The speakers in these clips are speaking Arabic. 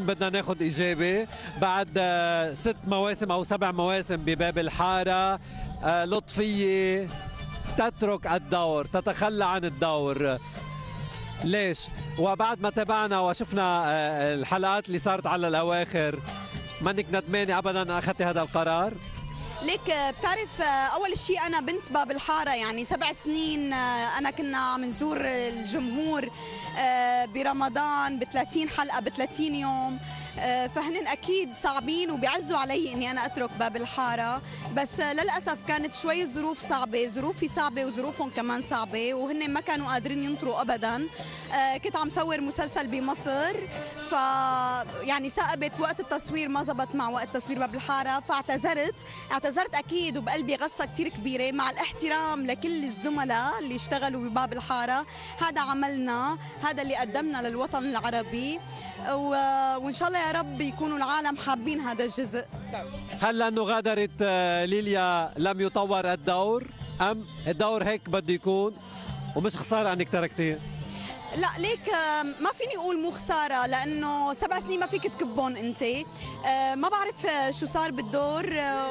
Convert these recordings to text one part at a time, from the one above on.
بدنا ناخذ إجابة بعد 6 مواسم أو 7 مواسم بباب الحارة. لطفية تترك الدور، تتخلى عن الدور، ليش؟ وبعد ما تابعنا وشفنا الحلقات اللي صارت على الأواخر، منك ندمانة أبداً أخذتي هذا القرار؟ ليك بتعرف، اول شيء انا بنت باب الحاره، يعني 7 سنين انا كنا عم نزور الجمهور برمضان ب 30 حلقه ب 30 يوم. فهن اكيد صعبين وبيعزوا علي اني انا اترك باب الحاره، بس للاسف كانت شوي الظروف صعبه، ظروفي صعبه وظروفهم كمان صعبه، وهن ما كانوا قادرين ينطروا ابدا. كنت عم صور مسلسل بمصر، ف يعني ثاقبت وقت التصوير ما زبط مع وقت تصوير باب الحاره، فاعتذرت اكيد، وبقلبي غصه كثير كبيره، مع الاحترام لكل الزملاء اللي اشتغلوا بباب الحاره. هذا عملنا، هذا اللي قدمنا للوطن العربي، وان شاء الله يا رب يكونوا العالم حابين هذا الجزء. هل لأنه غادرت ليليا لم يطور الدور، أم الدور هيك بده يكون ومش خسارة أنك تركتيه؟ لا ليك، ما فيني اقول مو خساره، لانه 7 سنين ما فيك تكبهم انت. ما بعرف شو صار بالدور،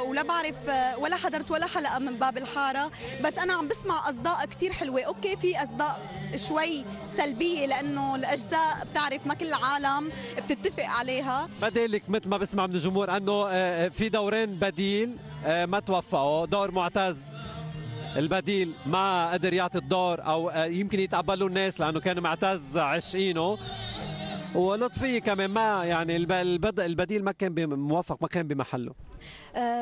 ولا بعرف ولا حضرت ولا حلقه من باب الحاره، بس انا عم بسمع اصداء كثير حلوه. اوكي، في اصداء شوي سلبيه لانه الاجزاء بتعرف ما كل العالم بتتفق عليها. بديلك مثل ما بسمع من الجمهور انه في دورين بديل ما توفقوا، دور معتز البديل ما قدر يعطي الدور، او يمكن يتقبلوا الناس لانه كانوا معتز عشقينه، ولطفي كمان ما يعني البديل ما كان موفق، ما كان بمحله.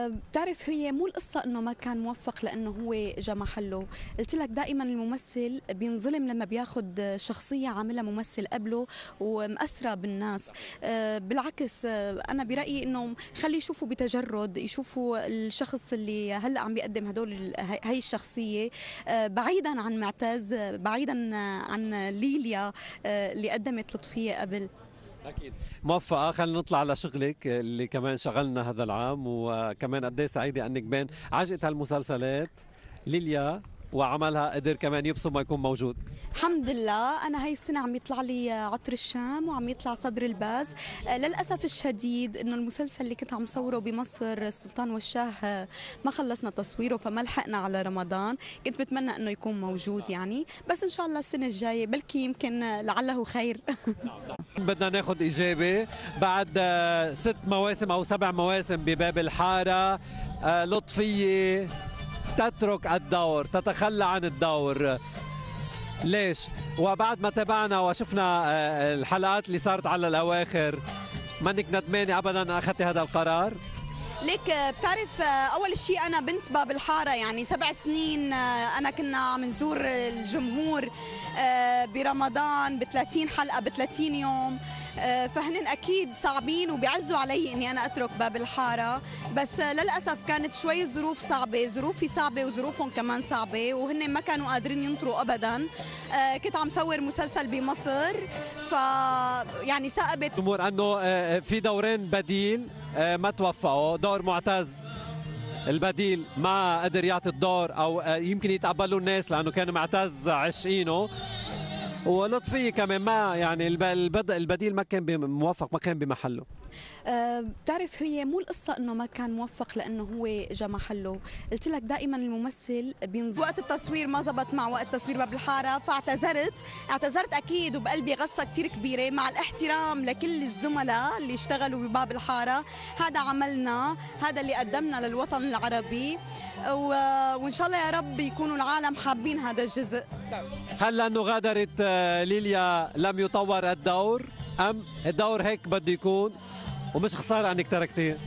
بتعرف، هي مو القصة انه ما كان موفق لانه هو اجى محله، قلت لك دائما الممثل بينظلم لما بياخذ شخصية عاملها ممثل قبله ومأثرة بالناس. بالعكس، انا برأيي انه خلي يشوفوا بتجرد، يشوفوا الشخص اللي هلا عم بيقدم هي الشخصية، بعيدا عن معتز، بعيدا عن ليليا اللي قدمت لطفية قبل. أكيد موفقة. خلينا نطلع على شغلك اللي كمان شغلنا هذا العام، وكمان قد ايه سعيدة أنك بين عجقة هالمسلسلات ليليا وعملها قدر كمان يبصم ويكون موجود. الحمد لله، أنا هاي السنة عم يطلع لي عطر الشام وعم يطلع صدر الباز. للأسف الشديد إنه المسلسل اللي كنت عم صوره بمصر السلطان والشاه ما خلصنا تصويره، فما لحقنا على رمضان. كنت بتمنى إنه يكون موجود يعني، بس إن شاء الله السنة الجاية بلكي يمكن لعله خير. بدنا ناخذ إجابة بعد 6 مواسم أو 7 مواسم بباب الحارة. لطفية تترك الدور، تتخلى عن الدور، ليش؟ وبعد ما تابعنا وشفنا الحلقات اللي صارت على الأواخر، منك ندمانة أبداً أخذتي هذا القرار؟ ليك بتعرف، أول شيء أنا بنت باب الحارة، يعني 7 سنين أنا كنا عم نزور الجمهور برمضان ب 30 حلقة ب 30 يوم. فهن اكيد صعبين وبيعزوا علي اني انا اترك باب الحاره، بس للاسف كانت شوي الظروف صعبه، ظروفي صعبه وظروفهم كمان صعبه، وهن ما كانوا قادرين ينطروا ابدا. كنت عم صور مسلسل بمصر، ف يعني ثاقبت الجمهور انه في دورين بديل ما توفقوا، دور معتز البديل ما قدر يعطي الدور، او يمكن يتقبلوا الناس لانه كانوا معتز عشقينه، ولطفي كمان ما يعني البديل ما كان موفق، ما كان بمحله. بتعرف، هي مو القصة انه ما كان موفق لانه هو اجى محله، قلت لك دائما الممثل وقت التصوير ما زبط مع وقت تصوير باب الحارة، فاعتذرت اكيد، وبقلبي غصة كثير كبيرة، مع الاحترام لكل الزملاء اللي اشتغلوا بباب الحارة. هذا عملنا، هذا اللي قدمنا للوطن العربي، وان شاء الله يا رب يكونوا العالم حابين هذا الجزء. هل لانه غادرت ليليا لم يطور الدور، ام الدور هيك بده يكون ومش خسارة انك تركتيه؟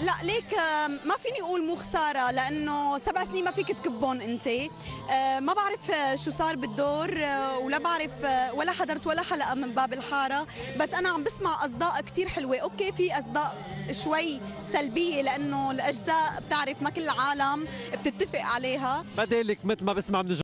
لا ليك، ما فيني اقول مو خساره، لانه 7 سنين ما فيك تكبهم انت. ما بعرف شو صار بالدور، ولا بعرف ولا حضرت ولا حلقه من باب الحاره، بس انا عم بسمع اصداء كثير حلوه. اوكي، في اصداء شوي سلبيه لانه الاجزاء بتعرف ما كل العالم بتتفق عليها. بديلك مثل ما بسمع من